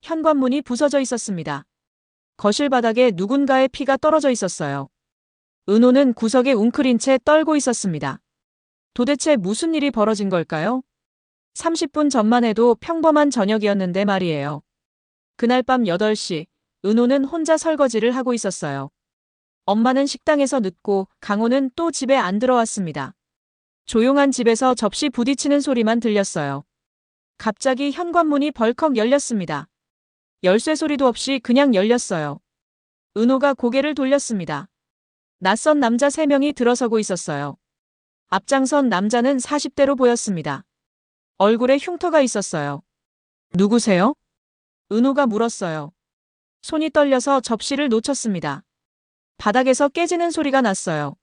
현관문이 부서져 있었습니다. 거실 바닥에 누군가의 피가 떨어져 있었어요. 은호는 구석에 웅크린 채 떨고 있었습니다. 도대체 무슨 일이 벌어진 걸까요? 30분 전만 해도 평범한 저녁이었는데 말이에요. 그날 밤 8시, 은호는 혼자 설거지를 하고 있었어요. 엄마는 식당에서 늦고 강호는 또 집에 안 들어왔습니다. 조용한 집에서 접시 부딪히는 소리만 들렸어요. 갑자기 현관문이 벌컥 열렸습니다. 열쇠 소리도 없이 그냥 열렸어요. 은호가 고개를 돌렸습니다. 낯선 남자 3명이 들어서고 있었어요. 앞장선 남자는 40대로 보였습니다. 얼굴에 흉터가 있었어요. 누구세요? 은호가 물었어요. 손이 떨려서 접시를 놓쳤습니다. 바닥에서 깨지는 소리가 났어요.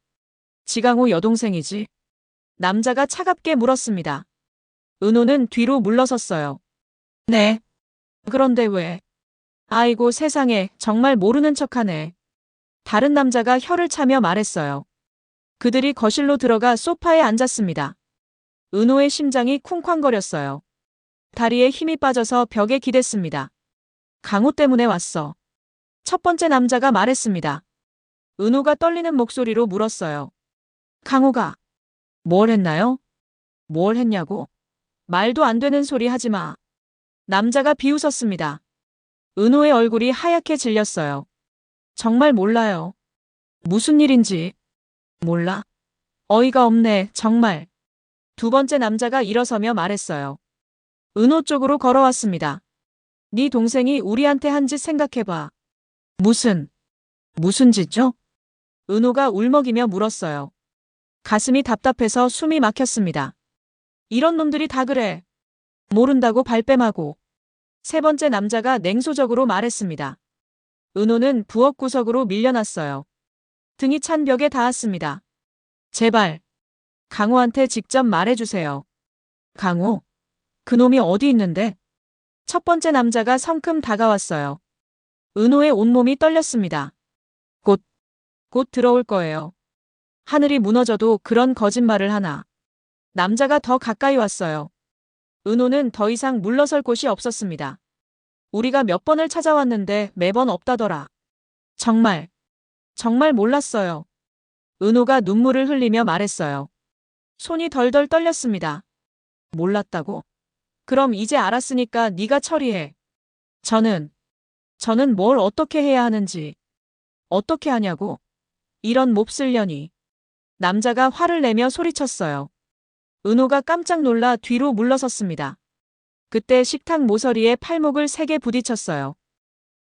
지강호 여동생이지? 남자가 차갑게 물었습니다. 은호는 뒤로 물러섰어요. 네. 그런데 왜? 아이고 세상에, 정말 모르는 척하네. 다른 남자가 혀를 차며 말했어요. 그들이 거실로 들어가 소파에 앉았습니다. 은호의 심장이 쿵쾅거렸어요. 다리에 힘이 빠져서 벽에 기댔습니다. 강호 때문에 왔어. 첫 번째 남자가 말했습니다. 은호가 떨리는 목소리로 물었어요. 강호가 뭘 했나요? 뭘 했냐고. 말도 안 되는 소리 하지 마. 남자가 비웃었습니다. 은호의 얼굴이 하얗게 질렸어요. 정말 몰라요. 무슨 일인지. 몰라. 어이가 없네, 정말. 두 번째 남자가 일어서며 말했어요. 은호 쪽으로 걸어왔습니다. 네 동생이 우리한테 한 짓 생각해봐. 무슨 짓죠? 은호가 울먹이며 물었어요. 가슴이 답답해서 숨이 막혔습니다. 이런 놈들이 다 그래. 모른다고 발뺌하고. 세 번째 남자가 냉소적으로 말했습니다. 은호는 부엌 구석으로 밀려났어요. 등이 찬 벽에 닿았습니다. 제발. 강호한테 직접 말해주세요. 강호? 그놈이 어디 있는데? 첫 번째 남자가 성큼 다가왔어요. 은호의 온몸이 떨렸습니다. 곧 들어올 거예요. 하늘이 무너져도 그런 거짓말을 하나. 남자가 더 가까이 왔어요. 은호는 더 이상 물러설 곳이 없었습니다. 우리가 몇 번을 찾아왔는데 매번 없다더라. 정말 몰랐어요. 은호가 눈물을 흘리며 말했어요. 손이 덜덜 떨렸습니다. 몰랐다고? 그럼 이제 알았으니까 네가 처리해. 저는 뭘 어떻게 해야 하는지. 어떻게 하냐고. 이런 몹쓸년이. 남자가 화를 내며 소리쳤어요. 은호가 깜짝 놀라 뒤로 물러섰습니다. 그때 식탁 모서리에 팔목을 세게 부딪혔어요.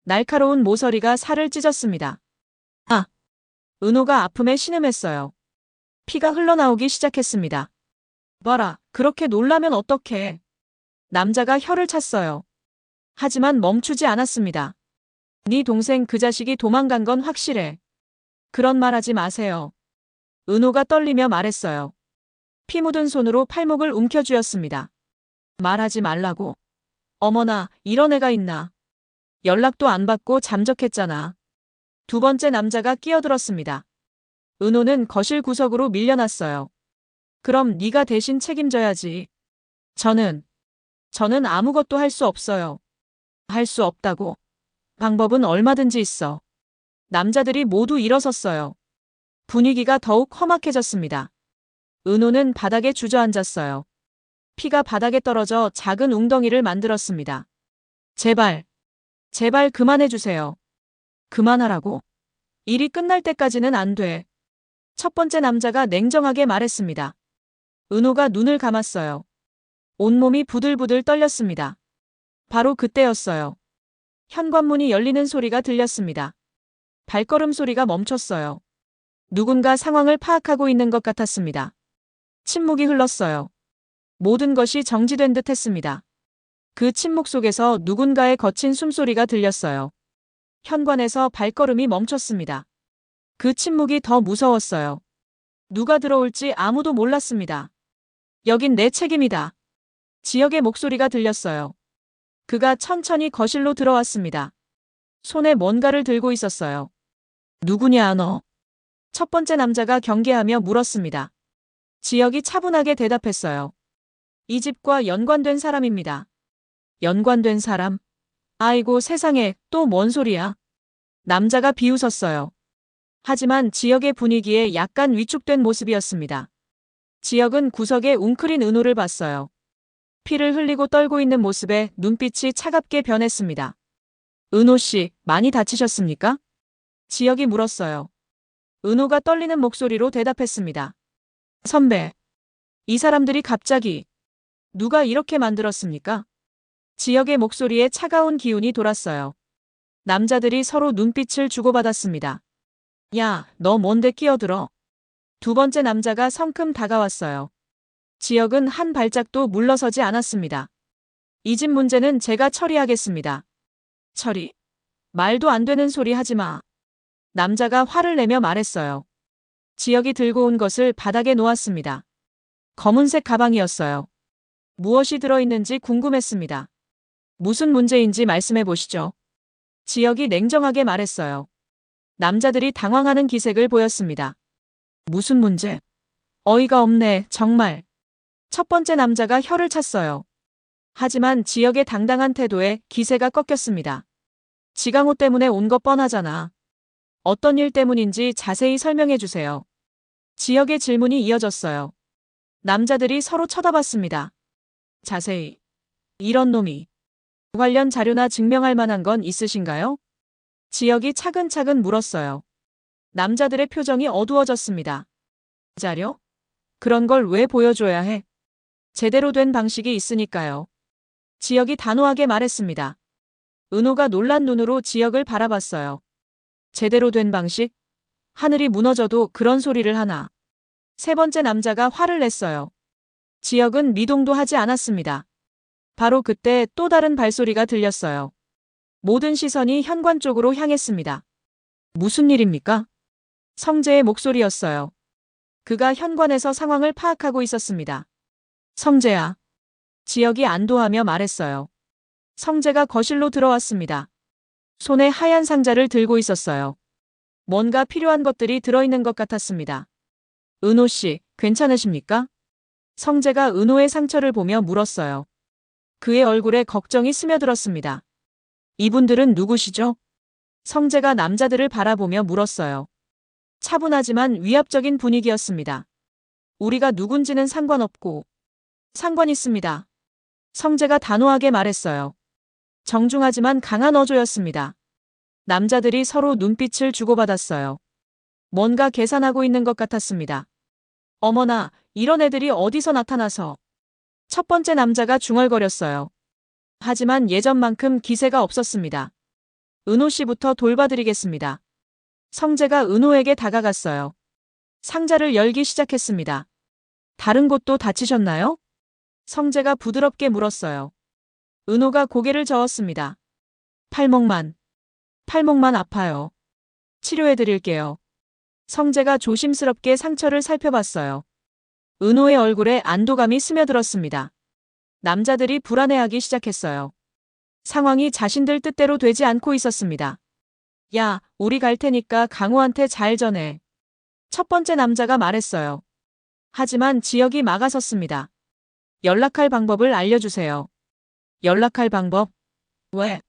날카로운 모서리가 살을 찢었습니다. 아! 은호가 아픔에 신음했어요. 피가 흘러나오기 시작했습니다. 봐라, 그렇게 놀라면 어떡해. 남자가 혀를 찼어요. 하지만 멈추지 않았습니다. 네 동생 그 자식이 도망간 건 확실해. 그런 말 하지 마세요. 은호가 떨리며 말했어요. 피 묻은 손으로 팔목을 움켜쥐었습니다. 말하지 말라고. 어머나, 이런 애가 있나. 연락도 안 받고 잠적했잖아. 두 번째 남자가 끼어들었습니다. 은호는 거실 구석으로 밀려났어요. 그럼 네가 대신 책임져야지. 저는 아무것도 할 수 없어요. 할 수 없다고. 방법은 얼마든지 있어. 남자들이 모두 일어섰어요. 분위기가 더욱 험악해졌습니다. 은호는 바닥에 주저앉았어요. 피가 바닥에 떨어져 작은 웅덩이를 만들었습니다. 제발 그만해주세요. 그만하라고. 일이 끝날 때까지는 안 돼. 첫 번째 남자가 냉정하게 말했습니다. 은호가 눈을 감았어요. 온몸이 부들부들 떨렸습니다. 바로 그때였어요. 현관문이 열리는 소리가 들렸습니다. 발걸음 소리가 멈췄어요. 누군가 상황을 파악하고 있는 것 같았습니다. 침묵이 흘렀어요. 모든 것이 정지된 듯 했습니다. 그 침묵 속에서 누군가의 거친 숨소리가 들렸어요. 현관에서 발걸음이 멈췄습니다. 그 침묵이 더 무서웠어요. 누가 들어올지 아무도 몰랐습니다. 여긴 내 책임이다. 지역의 목소리가 들렸어요. 그가 천천히 거실로 들어왔습니다. 손에 뭔가를 들고 있었어요. 누구냐 너? 첫 번째 남자가 경계하며 물었습니다. 지역이 차분하게 대답했어요. 이 집과 연관된 사람입니다. 연관된 사람? 아이고 세상에, 또 뭔 소리야. 남자가 비웃었어요. 하지만 지역의 분위기에 약간 위축된 모습이었습니다. 지역은 구석에 웅크린 은호를 봤어요. 피를 흘리고 떨고 있는 모습에 눈빛이 차갑게 변했습니다. 은호 씨, 많이 다치셨습니까? 지역이 물었어요. 은호가 떨리는 목소리로 대답했습니다. 선배, 이 사람들이 갑자기 누가 이렇게 만들었습니까? 지역의 목소리에 차가운 기운이 돌았어요. 남자들이 서로 눈빛을 주고받았습니다. 야, 너 뭔데 끼어들어? 두 번째 남자가 성큼 다가왔어요. 지역은 한 발짝도 물러서지 않았습니다. 이 집 문제는 제가 처리하겠습니다. 처리? 말도 안 되는 소리 하지 마. 남자가 화를 내며 말했어요. 지역이 들고 온 것을 바닥에 놓았습니다. 검은색 가방이었어요. 무엇이 들어있는지 궁금했습니다. 무슨 문제인지 말씀해 보시죠. 지역이 냉정하게 말했어요. 남자들이 당황하는 기색을 보였습니다. 무슨 문제? 어이가 없네, 정말. 첫 번째 남자가 혀를 찼어요. 하지만 지역의 당당한 태도에 기세가 꺾였습니다. 지강호 때문에 온 거 뻔하잖아. 어떤 일 때문인지 자세히 설명해 주세요. 지역의 질문이 이어졌어요. 남자들이 서로 쳐다봤습니다. 자세히. 이런 놈이. 관련 자료나 증명할 만한 건 있으신가요? 지역이 차근차근 물었어요. 남자들의 표정이 어두워졌습니다. 자료? 그런 걸 왜 보여줘야 해? 제대로 된 방식이 있으니까요. 지역이 단호하게 말했습니다. 은호가 놀란 눈으로 지역을 바라봤어요. 제대로 된 방식? 하늘이 무너져도 그런 소리를 하나. 세 번째 남자가 화를 냈어요. 지역은 미동도 하지 않았습니다. 바로 그때 또 다른 발소리가 들렸어요. 모든 시선이 현관 쪽으로 향했습니다. 무슨 일입니까? 성재의 목소리였어요. 그가 현관에서 상황을 파악하고 있었습니다. 성재야. 지역이 안도하며 말했어요. 성재가 거실로 들어왔습니다. 손에 하얀 상자를 들고 있었어요. 뭔가 필요한 것들이 들어있는 것 같았습니다. 은호 씨, 괜찮으십니까? 성재가 은호의 상처를 보며 물었어요. 그의 얼굴에 걱정이 스며들었습니다. 이분들은 누구시죠? 성재가 남자들을 바라보며 물었어요. 차분하지만 위압적인 분위기였습니다. 우리가 누군지는 상관없고 상관 있습니다. 성재가 단호하게 말했어요. 정중하지만 강한 어조였습니다. 남자들이 서로 눈빛을 주고받았어요. 뭔가 계산하고 있는 것 같았습니다. 어머나, 이런 애들이 어디서 나타나서. 첫 번째 남자가 중얼거렸어요. 하지만 예전만큼 기세가 없었습니다. 은호 씨부터 돌봐드리겠습니다. 성재가 은호에게 다가갔어요. 상자를 열기 시작했습니다. 다른 곳도 다치셨나요? 성재가 부드럽게 물었어요. 은호가 고개를 저었습니다. 팔목만 아파요. 치료해드릴게요. 성재가 조심스럽게 상처를 살펴봤어요. 은호의 얼굴에 안도감이 스며들었습니다. 남자들이 불안해하기 시작했어요. 상황이 자신들 뜻대로 되지 않고 있었습니다. 야, 우리 갈 테니까 강호한테 잘 전해. 첫 번째 남자가 말했어요. 하지만 지역이 막아섰습니다. 연락할 방법을 알려주세요. 연락할 방법? 왜?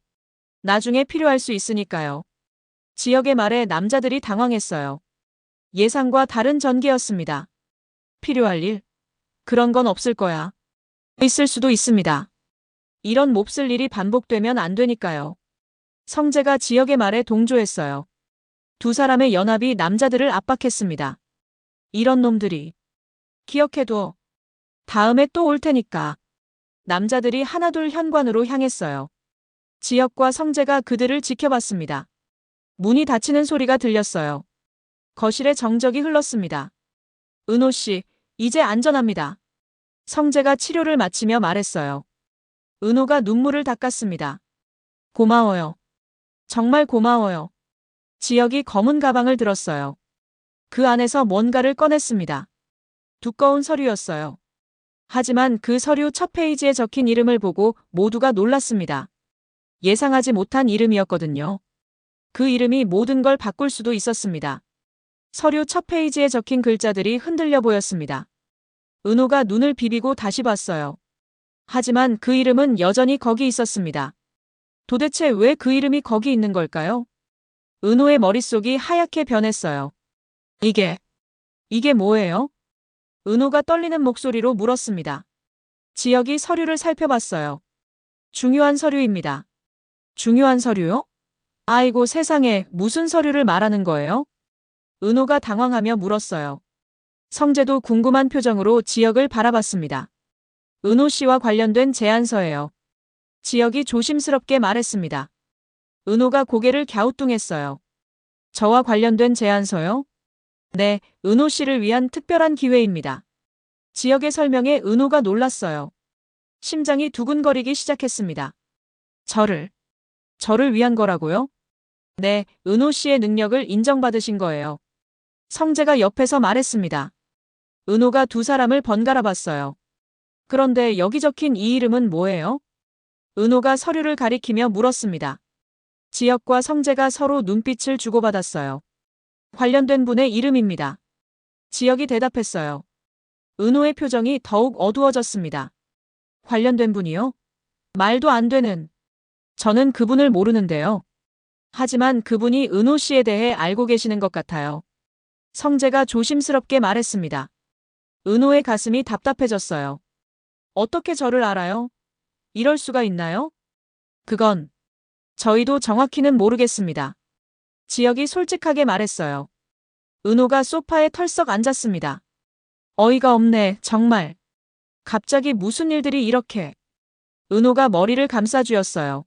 나중에 필요할 수 있으니까요. 지역의 말에 남자들이 당황했어요. 예상과 다른 전개였습니다. 필요할 일? 그런 건 없을 거야. 있을 수도 있습니다. 이런 몹쓸 일이 반복되면 안 되니까요. 성재가 지역의 말에 동조했어요. 두 사람의 연합이 남자들을 압박했습니다. 이런 놈들이. 기억해둬. 다음에 또 올 테니까. 남자들이 하나둘 현관으로 향했어요. 지역과 성재가 그들을 지켜봤습니다. 문이 닫히는 소리가 들렸어요. 거실에 정적이 흘렀습니다. 은호 씨, 이제 안전합니다. 성재가 치료를 마치며 말했어요. 은호가 눈물을 닦았습니다. 고마워요. 정말 고마워요. 지역이 검은 가방을 들었어요. 그 안에서 뭔가를 꺼냈습니다. 두꺼운 서류였어요. 하지만 그 서류 첫 페이지에 적힌 이름을 보고 모두가 놀랐습니다. 예상하지 못한 이름이었거든요. 그 이름이 모든 걸 바꿀 수도 있었습니다. 서류 첫 페이지에 적힌 글자들이 흔들려 보였습니다. 은호가 눈을 비비고 다시 봤어요. 하지만 그 이름은 여전히 거기 있었습니다. 도대체 왜 그 이름이 거기 있는 걸까요? 은호의 머릿속이 하얗게 변했어요. 이게 뭐예요? 은호가 떨리는 목소리로 물었습니다. 지혁이 서류를 살펴봤어요. 중요한 서류입니다. 중요한 서류요? 아이고 세상에, 무슨 서류를 말하는 거예요? 은호가 당황하며 물었어요. 성재도 궁금한 표정으로 지혁을 바라봤습니다. 은호 씨와 관련된 제안서예요. 지혁이 조심스럽게 말했습니다. 은호가 고개를 갸우뚱했어요. 저와 관련된 제안서요? 네, 은호 씨를 위한 특별한 기회입니다. 지혁의 설명에 은호가 놀랐어요. 심장이 두근거리기 시작했습니다. 저를 위한 거라고요? 네, 은호 씨의 능력을 인정받으신 거예요. 성재가 옆에서 말했습니다. 은호가 두 사람을 번갈아 봤어요. 그런데 여기 적힌 이 이름은 뭐예요? 은호가 서류를 가리키며 물었습니다. 지혁과 성재가 서로 눈빛을 주고받았어요. 관련된 분의 이름입니다. 지혁이 대답했어요. 은호의 표정이 더욱 어두워졌습니다. 관련된 분이요? 말도 안 되는. 저는 그분을 모르는데요. 하지만 그분이 은호 씨에 대해 알고 계시는 것 같아요. 성재가 조심스럽게 말했습니다. 은호의 가슴이 답답해졌어요. 어떻게 저를 알아요? 이럴 수가 있나요? 그건 저희도 정확히는 모르겠습니다. 지혁이 솔직하게 말했어요. 은호가 소파에 털썩 앉았습니다. 어이가 없네, 정말. 갑자기 무슨 일들이 이렇게. 은호가 머리를 감싸쥐었어요.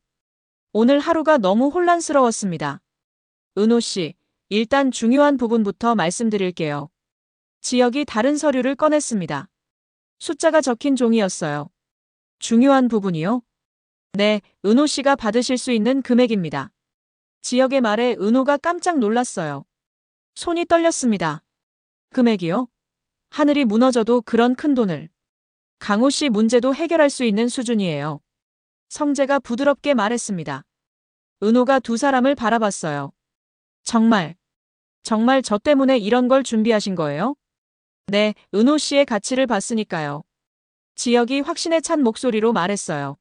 오늘 하루가 너무 혼란스러웠습니다. 은호 씨, 일단 중요한 부분부터 말씀드릴게요. 지혁이 다른 서류를 꺼냈습니다. 숫자가 적힌 종이였어요. 중요한 부분이요? 네, 은호 씨가 받으실 수 있는 금액입니다. 지혁의 말에 은호가 깜짝 놀랐어요. 손이 떨렸습니다. 금액이요? 하늘이 무너져도 그런 큰 돈을. 강호 씨 문제도 해결할 수 있는 수준이에요. 성재가 부드럽게 말했습니다. 은호가 두 사람을 바라봤어요. 정말 저 때문에 이런 걸 준비하신 거예요? 네, 은호 씨의 가치를 봤으니까요. 지혁이 확신에 찬 목소리로 말했어요.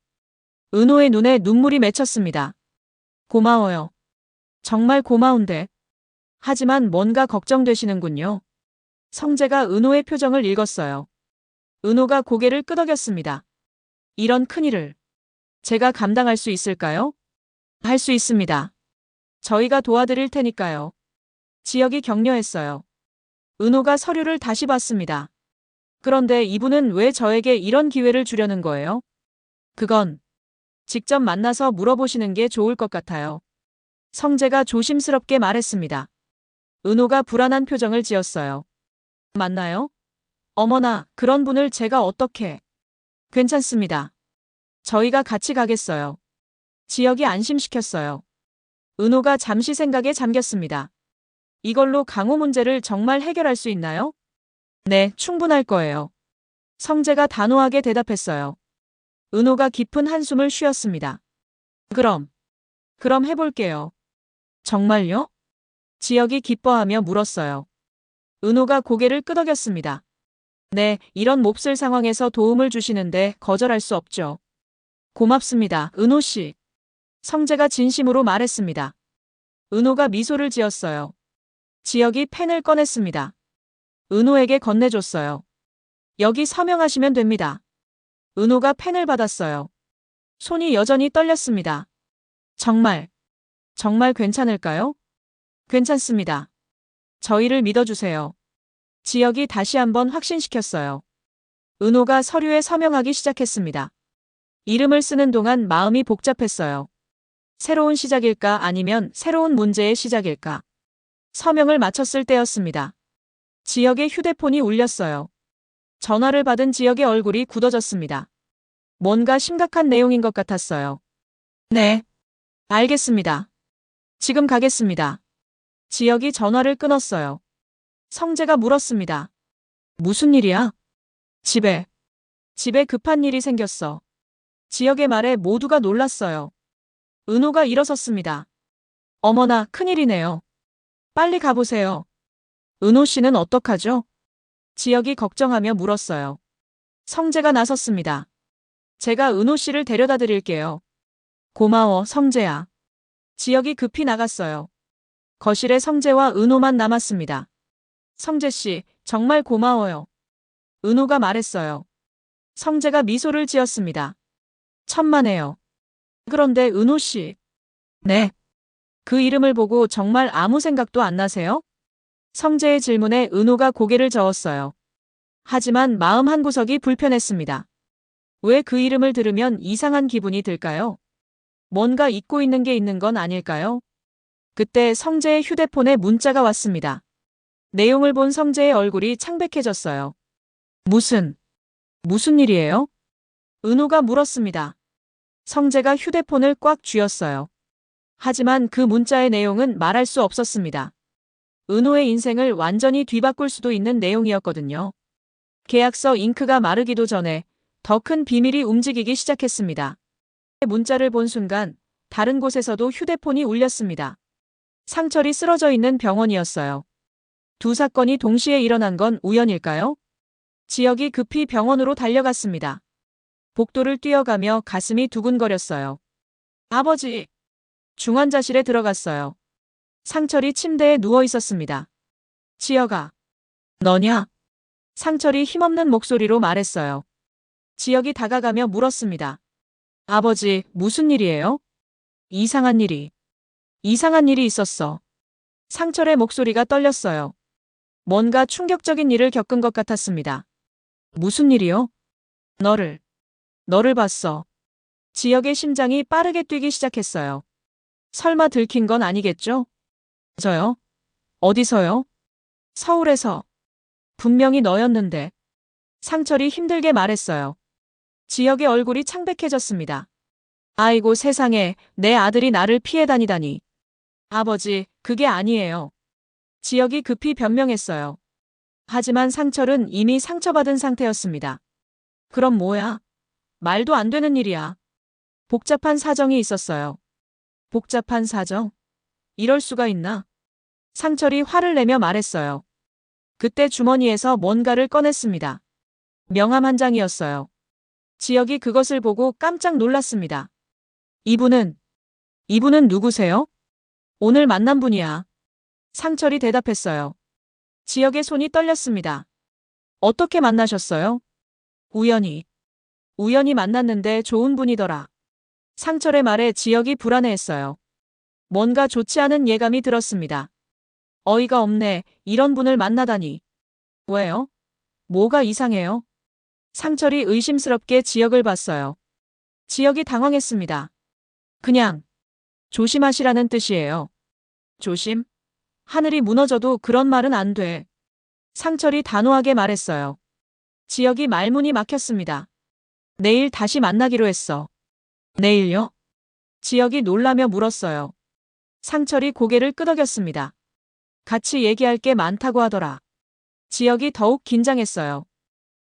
은호의 눈에 눈물이 맺혔습니다. 고마워요. 정말 고마운데. 하지만 뭔가 걱정되시는군요. 성재가 은호의 표정을 읽었어요. 은호가 고개를 끄덕였습니다. 이런 큰일을 제가 감당할 수 있을까요? 할 수 있습니다. 저희가 도와드릴 테니까요. 지혁이 격려했어요. 은호가 서류를 다시 봤습니다. 그런데 이분은 왜 저에게 이런 기회를 주려는 거예요? 그건 직접 만나서 물어보시는 게 좋을 것 같아요. 성재가 조심스럽게 말했습니다. 은호가 불안한 표정을 지었어요. 맞나요? 어머나, 그런 분을 제가 어떻게. 괜찮습니다. 저희가 같이 가겠어요. 지혁이 안심시켰어요. 은호가 잠시 생각에 잠겼습니다. 이걸로 강호 문제를 정말 해결할 수 있나요? 네, 충분할 거예요. 성재가 단호하게 대답했어요. 은호가 깊은 한숨을 쉬었습니다. 그럼 해볼게요. 정말요? 지혁이 기뻐하며 물었어요. 은호가 고개를 끄덕였습니다. 네, 이런 몹쓸 상황에서 도움을 주시는데 거절할 수 없죠. 고맙습니다, 은호 씨. 성재가 진심으로 말했습니다. 은호가 미소를 지었어요. 지혁이 펜을 꺼냈습니다. 은호에게 건네줬어요. 여기 서명하시면 됩니다. 은호가 펜을 받았어요. 손이 여전히 떨렸습니다. 정말 괜찮을까요? 괜찮습니다. 저희를 믿어주세요. 지혁이 다시 한번 확신시켰어요. 은호가 서류에 서명하기 시작했습니다. 이름을 쓰는 동안 마음이 복잡했어요. 새로운 시작일까 아니면 새로운 문제의 시작일까? 서명을 마쳤을 때였습니다. 지혁의 휴대폰이 울렸어요. 전화를 받은 지혁의 얼굴이 굳어졌습니다. 뭔가 심각한 내용인 것 같았어요. 네, 알겠습니다. 지금 가겠습니다. 지혁이 전화를 끊었어요. 성재가 물었습니다. 무슨 일이야? 집에 급한 일이 생겼어. 지혁의 말에 모두가 놀랐어요. 은호가 일어섰습니다. 어머나, 큰일이네요. 빨리 가보세요. 은호 씨는 어떡하죠? 지혁이 걱정하며 물었어요. 성재가 나섰습니다. 제가 은호 씨를 데려다 드릴게요. 고마워, 성재야. 지혁이 급히 나갔어요. 거실에 성재와 은호만 남았습니다. 성재 씨, 정말 고마워요. 은호가 말했어요. 성재가 미소를 지었습니다. 천만에요. 그런데 은호 씨. 네. 그 이름을 보고 정말 아무 생각도 안 나세요? 성재의 질문에 은호가 고개를 저었어요. 하지만 마음 한구석이 불편했습니다. 왜 그 이름을 들으면 이상한 기분이 들까요? 뭔가 잊고 있는 게 있는 건 아닐까요? 그때 성재의 휴대폰에 문자가 왔습니다. 내용을 본 성재의 얼굴이 창백해졌어요. 무슨 일이에요? 은호가 물었습니다. 성재가 휴대폰을 꽉 쥐었어요. 하지만 그 문자의 내용은 말할 수 없었습니다. 은호의 인생을 완전히 뒤바꿀 수도 있는 내용이었거든요. 계약서 잉크가 마르기도 전에 더 큰 비밀이 움직이기 시작했습니다. 문자를 본 순간 다른 곳에서도 휴대폰이 울렸습니다. 상철이 쓰러져 있는 병원이었어요. 두 사건이 동시에 일어난 건 우연일까요? 지혁이 급히 병원으로 달려갔습니다. 복도를 뛰어가며 가슴이 두근거렸어요. 아버지! 중환자실에 들어갔어요. 상철이 침대에 누워 있었습니다. 지혁아, 너냐? 상철이 힘없는 목소리로 말했어요. 지혁이 다가가며 물었습니다. 아버지, 무슨 일이에요? 이상한 일이 있었어. 상철의 목소리가 떨렸어요. 뭔가 충격적인 일을 겪은 것 같았습니다. 무슨 일이요? 너를 봤어. 지혁의 심장이 빠르게 뛰기 시작했어요. 설마 들킨 건 아니겠죠? 저요? 어디서요? 서울에서. 분명히 너였는데. 상철이 힘들게 말했어요. 지혁의 얼굴이 창백해졌습니다. 아이고 세상에, 내 아들이 나를 피해 다니다니. 아버지, 그게 아니에요. 지혁이 급히 변명했어요. 하지만 상철은 이미 상처받은 상태였습니다. 그럼 뭐야? 말도 안 되는 일이야. 복잡한 사정이 있었어요. 복잡한 사정? 이럴 수가 있나? 상철이 화를 내며 말했어요. 그때 주머니에서 뭔가를 꺼냈습니다. 명함 한 장이었어요. 지혁이 그것을 보고 깜짝 놀랐습니다. 이분은 누구세요? 오늘 만난 분이야. 상철이 대답했어요. 지혁의 손이 떨렸습니다. 어떻게 만나셨어요? 우연히 만났는데 좋은 분이더라. 상철의 말에 지혁이 불안해했어요. 뭔가 좋지 않은 예감이 들었습니다. 어이가 없네. 이런 분을 만나다니. 왜요? 뭐가 이상해요? 상철이 의심스럽게 지혁을 봤어요. 지혁이 당황했습니다. 그냥 조심하시라는 뜻이에요. 조심? 하늘이 무너져도 그런 말은 안 돼. 상철이 단호하게 말했어요. 지혁이 말문이 막혔습니다. 내일 다시 만나기로 했어. 내일요? 지혁이 놀라며 물었어요. 상철이 고개를 끄덕였습니다. 같이 얘기할 게 많다고 하더라. 지혁이 더욱 긴장했어요.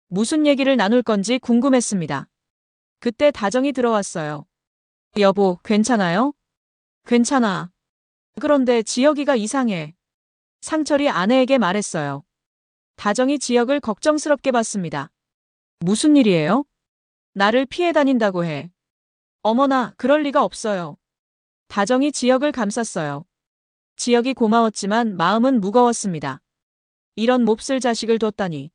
무슨 얘기를 나눌 건지 궁금했습니다. 그때 다정이 들어왔어요. 여보, 괜찮아요? 괜찮아. 그런데 지혁이가 이상해. 상철이 아내에게 말했어요. 다정이 지혁을 걱정스럽게 봤습니다. 무슨 일이에요? 나를 피해 다닌다고 해. 어머나, 그럴 리가 없어요. 다정이 지혁을 감쌌어요. 지혁이 고마웠지만 마음은 무거웠습니다. 이런 몹쓸 자식을 뒀다니.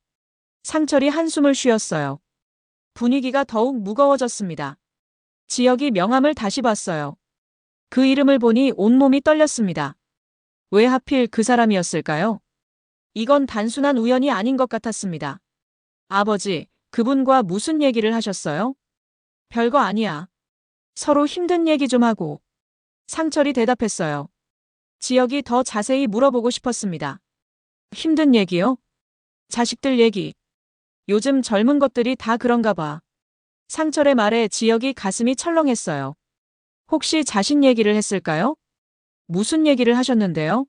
상철이 한숨을 쉬었어요. 분위기가 더욱 무거워졌습니다. 지혁이 명함을 다시 봤어요. 그 이름을 보니 온몸이 떨렸습니다. 왜 하필 그 사람이었을까요? 이건 단순한 우연이 아닌 것 같았습니다. 아버지, 그분과 무슨 얘기를 하셨어요? 별거 아니야. 서로 힘든 얘기 좀 하고. 상철이 대답했어요. 지혁이 더 자세히 물어보고 싶었습니다. 힘든 얘기요? 자식들 얘기. 요즘 젊은 것들이 다 그런가 봐. 상철의 말에 지혁이 가슴이 철렁했어요. 혹시 자신 얘기를 했을까요? 무슨 얘기를 하셨는데요?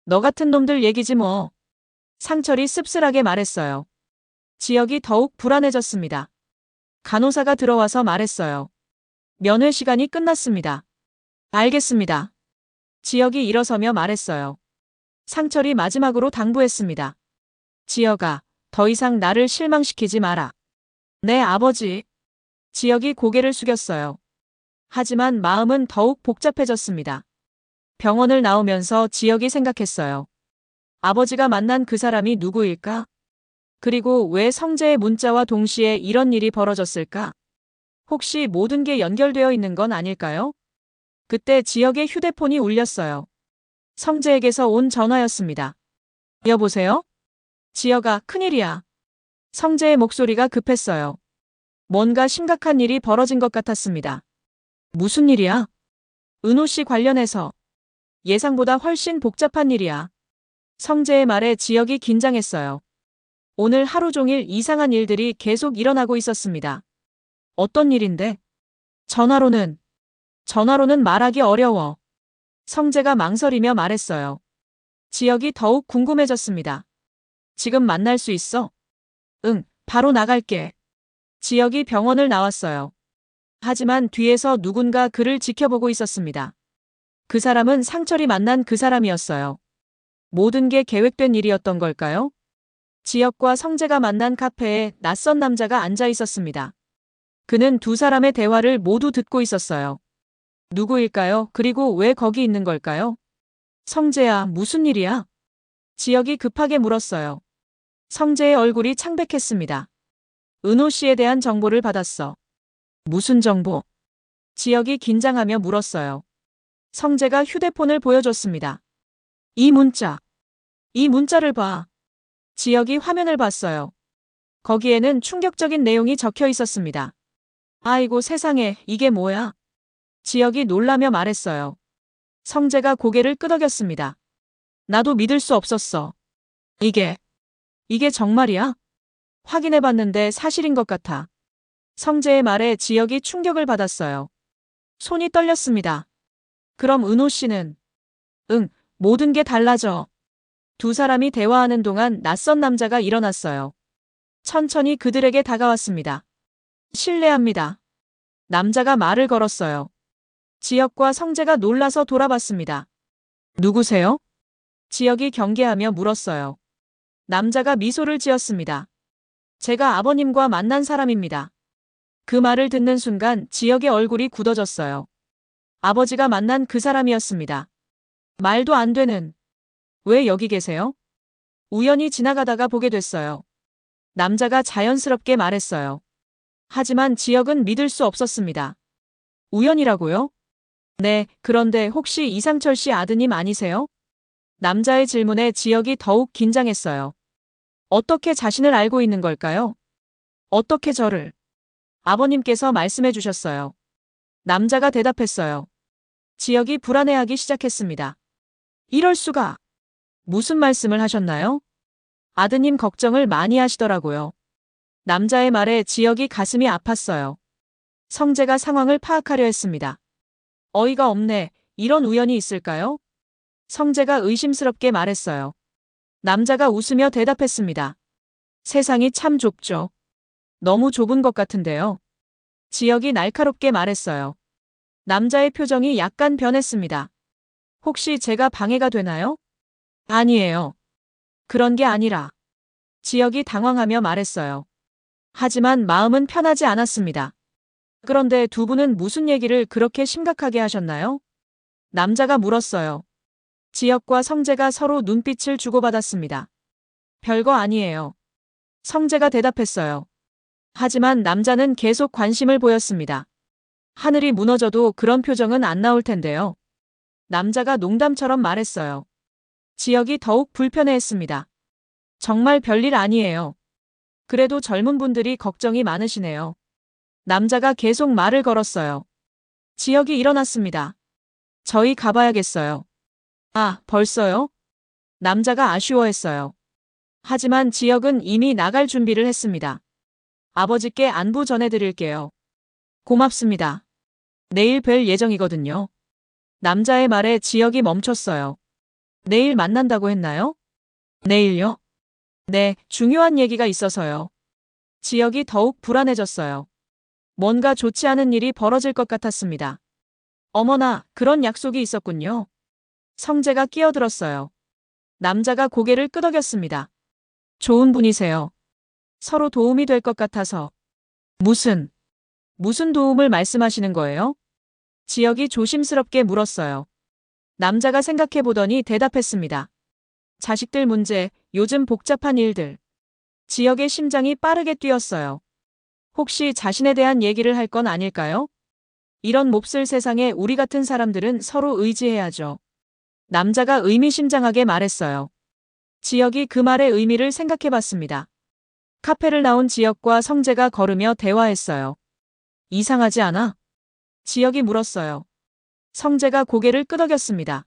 너 같은 놈들 얘기지 뭐. 상철이 씁쓸하게 말했어요. 지혁이 더욱 불안해졌습니다. 간호사가 들어와서 말했어요. 면회 시간이 끝났습니다. 알겠습니다. 지혁이 일어서며 말했어요. 상철이 마지막으로 당부했습니다. 지혁아, 더 이상 나를 실망시키지 마라. 네, 아버지. 지혁이 고개를 숙였어요. 하지만 마음은 더욱 복잡해졌습니다. 병원을 나오면서 지혁이 생각했어요. 아버지가 만난 그 사람이 누구일까? 그리고 왜 성재의 문자와 동시에 이런 일이 벌어졌을까? 혹시 모든 게 연결되어 있는 건 아닐까요? 그때 지혁의 휴대폰이 울렸어요. 성재에게서 온 전화였습니다. 여보세요? 지혁아, 큰일이야. 성재의 목소리가 급했어요. 뭔가 심각한 일이 벌어진 것 같았습니다. 무슨 일이야? 은호 씨 관련해서. 예상보다 훨씬 복잡한 일이야. 성재의 말에 지혁이 긴장했어요. 오늘 하루 종일 이상한 일들이 계속 일어나고 있었습니다. 어떤 일인데? 전화로는 말하기 어려워. 성재가 망설이며 말했어요. 지혁이 더욱 궁금해졌습니다. 지금 만날 수 있어? 응, 바로 나갈게. 지혁이 병원을 나왔어요. 하지만 뒤에서 누군가 그를 지켜보고 있었습니다. 그 사람은 상철이 만난 그 사람이었어요. 모든 게 계획된 일이었던 걸까요? 지혁과 성재가 만난 카페에 낯선 남자가 앉아 있었습니다. 그는 두 사람의 대화를 모두 듣고 있었어요. 누구일까요? 그리고 왜 거기 있는 걸까요? 성재야, 무슨 일이야? 지혁이 급하게 물었어요. 성재의 얼굴이 창백했습니다. 은호 씨에 대한 정보를 받았어. 무슨 정보? 지혁이 긴장하며 물었어요. 성재가 휴대폰을 보여줬습니다. 이 문자를 봐. 지혁이 화면을 봤어요. 거기에는 충격적인 내용이 적혀 있었습니다. 아이고 세상에, 이게 뭐야? 지혁이 놀라며 말했어요. 성재가 고개를 끄덕였습니다. 나도 믿을 수 없었어. 이게 정말이야? 확인해봤는데 사실인 것 같아. 성재의 말에 지혁이 충격을 받았어요. 손이 떨렸습니다. 그럼 은호 씨는? 응, 모든 게 달라져. 두 사람이 대화하는 동안 낯선 남자가 일어났어요. 천천히 그들에게 다가왔습니다. 실례합니다. 남자가 말을 걸었어요. 지혁과 성재가 놀라서 돌아봤습니다. 누구세요? 지혁이 경계하며 물었어요. 남자가 미소를 지었습니다. 제가 아버님과 만난 사람입니다. 그 말을 듣는 순간 지혁의 얼굴이 굳어졌어요. 아버지가 만난 그 사람이었습니다. 말도 안 되는. 왜 여기 계세요? 우연히 지나가다가 보게 됐어요. 남자가 자연스럽게 말했어요. 하지만 지혁은 믿을 수 없었습니다. 우연이라고요? 네, 그런데 혹시 이상철 씨 아드님 아니세요? 남자의 질문에 지혁이 더욱 긴장했어요. 어떻게 자신을 알고 있는 걸까요? 어떻게 저를? 아버님께서 말씀해 주셨어요. 남자가 대답했어요. 지혁이 불안해하기 시작했습니다. 이럴 수가. 무슨 말씀을 하셨나요? 아드님 걱정을 많이 하시더라고요. 남자의 말에 지혁이 가슴이 아팠어요. 성재가 상황을 파악하려 했습니다. 어이가 없네. 이런 우연이 있을까요? 성재가 의심스럽게 말했어요. 남자가 웃으며 대답했습니다. 세상이 참 좁죠. 너무 좁은 것 같은데요. 지혁이 날카롭게 말했어요. 남자의 표정이 약간 변했습니다. 혹시 제가 방해가 되나요? 아니에요. 그런 게 아니라. 지혁이 당황하며 말했어요. 하지만 마음은 편하지 않았습니다. 그런데 두 분은 무슨 얘기를 그렇게 심각하게 하셨나요? 남자가 물었어요. 지혁과 성재가 서로 눈빛을 주고받았습니다. 별거 아니에요. 성재가 대답했어요. 하지만 남자는 계속 관심을 보였습니다. 하늘이 무너져도 그런 표정은 안 나올 텐데요. 남자가 농담처럼 말했어요. 지혁이 더욱 불편해했습니다. 정말 별일 아니에요. 그래도 젊은 분들이 걱정이 많으시네요. 남자가 계속 말을 걸었어요. 지혁이 일어났습니다. 저희 가봐야겠어요. 아, 벌써요? 남자가 아쉬워했어요. 하지만 지혁은 이미 나갈 준비를 했습니다. 아버지께 안부 전해드릴게요. 고맙습니다. 내일 뵐 예정이거든요. 남자의 말에 지혁이 멈췄어요. 내일 만난다고 했나요? 내일요? 네, 중요한 얘기가 있어서요. 지혁이 더욱 불안해졌어요. 뭔가 좋지 않은 일이 벌어질 것 같았습니다. 어머나, 그런 약속이 있었군요. 성재가 끼어들었어요. 남자가 고개를 끄덕였습니다. 좋은 분이세요. 서로 도움이 될 것 같아서. 무슨 도움을 말씀하시는 거예요? 지혁이 조심스럽게 물었어요. 남자가 생각해보더니 대답했습니다. 자식들 문제, 요즘 복잡한 일들. 지혁의 심장이 빠르게 뛰었어요. 혹시 자신에 대한 얘기를 할 건 아닐까요? 이런 몹쓸 세상에 우리 같은 사람들은 서로 의지해야죠. 남자가 의미심장하게 말했어요. 지혁이 그 말의 의미를 생각해봤습니다. 카페를 나온 지혁과 성재가 걸으며 대화했어요. 이상하지 않아? 지혁이 물었어요. 성재가 고개를 끄덕였습니다.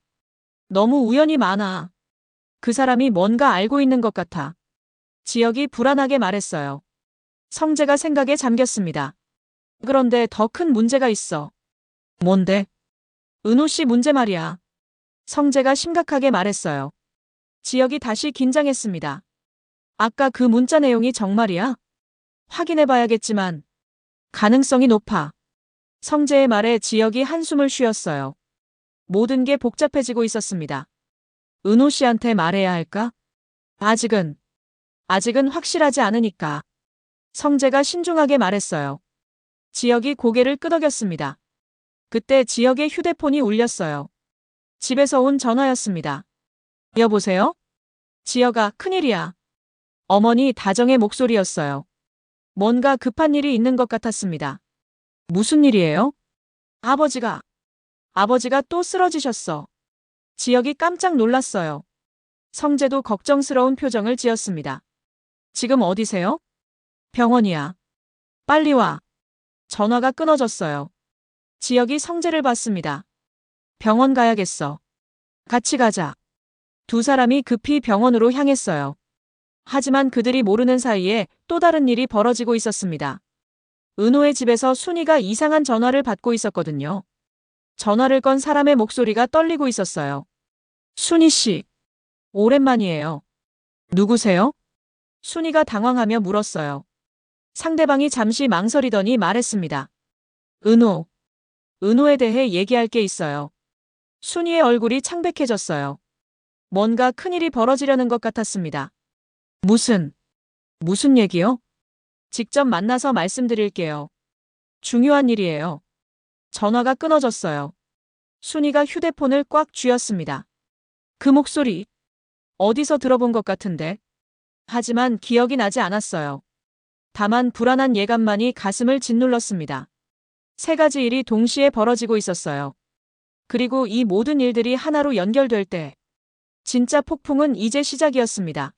너무 우연이 많아. 그 사람이 뭔가 알고 있는 것 같아. 지혁이 불안하게 말했어요. 성재가 생각에 잠겼습니다. 그런데 더 큰 문제가 있어. 뭔데? 은호 씨 문제 말이야. 성재가 심각하게 말했어요. 지혁이 다시 긴장했습니다. 아까 그 문자 내용이 정말이야? 확인해봐야겠지만 가능성이 높아. 성재의 말에 지혁이 한숨을 쉬었어요. 모든 게 복잡해지고 있었습니다. 은호 씨한테 말해야 할까? 아직은 확실하지 않으니까. 성재가 신중하게 말했어요. 지혁이 고개를 끄덕였습니다. 그때 지혁의 휴대폰이 울렸어요. 집에서 온 전화였습니다. 여보세요? 지혁아, 큰일이야. 어머니 다정의 목소리였어요. 뭔가 급한 일이 있는 것 같았습니다. 무슨 일이에요? 아버지가 또 쓰러지셨어. 지혁이 깜짝 놀랐어요. 성재도 걱정스러운 표정을 지었습니다. 지금 어디세요? 병원이야. 빨리 와. 전화가 끊어졌어요. 지혁이 성재를 봤습니다. 병원 가야겠어. 같이 가자. 두 사람이 급히 병원으로 향했어요. 하지만 그들이 모르는 사이에 또 다른 일이 벌어지고 있었습니다. 은호의 집에서 순이가 이상한 전화를 받고 있었거든요. 전화를 건 사람의 목소리가 떨리고 있었어요. 순이 씨. 오랜만이에요. 누구세요? 순이가 당황하며 물었어요. 상대방이 잠시 망설이더니 말했습니다. 은호. 은호에 대해 얘기할 게 있어요. 순이의 얼굴이 창백해졌어요. 뭔가 큰일이 벌어지려는 것 같았습니다. 무슨 얘기요? 직접 만나서 말씀드릴게요. 중요한 일이에요. 전화가 끊어졌어요. 순이가 휴대폰을 꽉 쥐었습니다. 그 목소리. 어디서 들어본 것 같은데. 하지만 기억이 나지 않았어요. 다만 불안한 예감만이 가슴을 짓눌렀습니다. 세 가지 일이 동시에 벌어지고 있었어요. 그리고 이 모든 일들이 하나로 연결될 때 진짜 폭풍은 이제 시작이었습니다.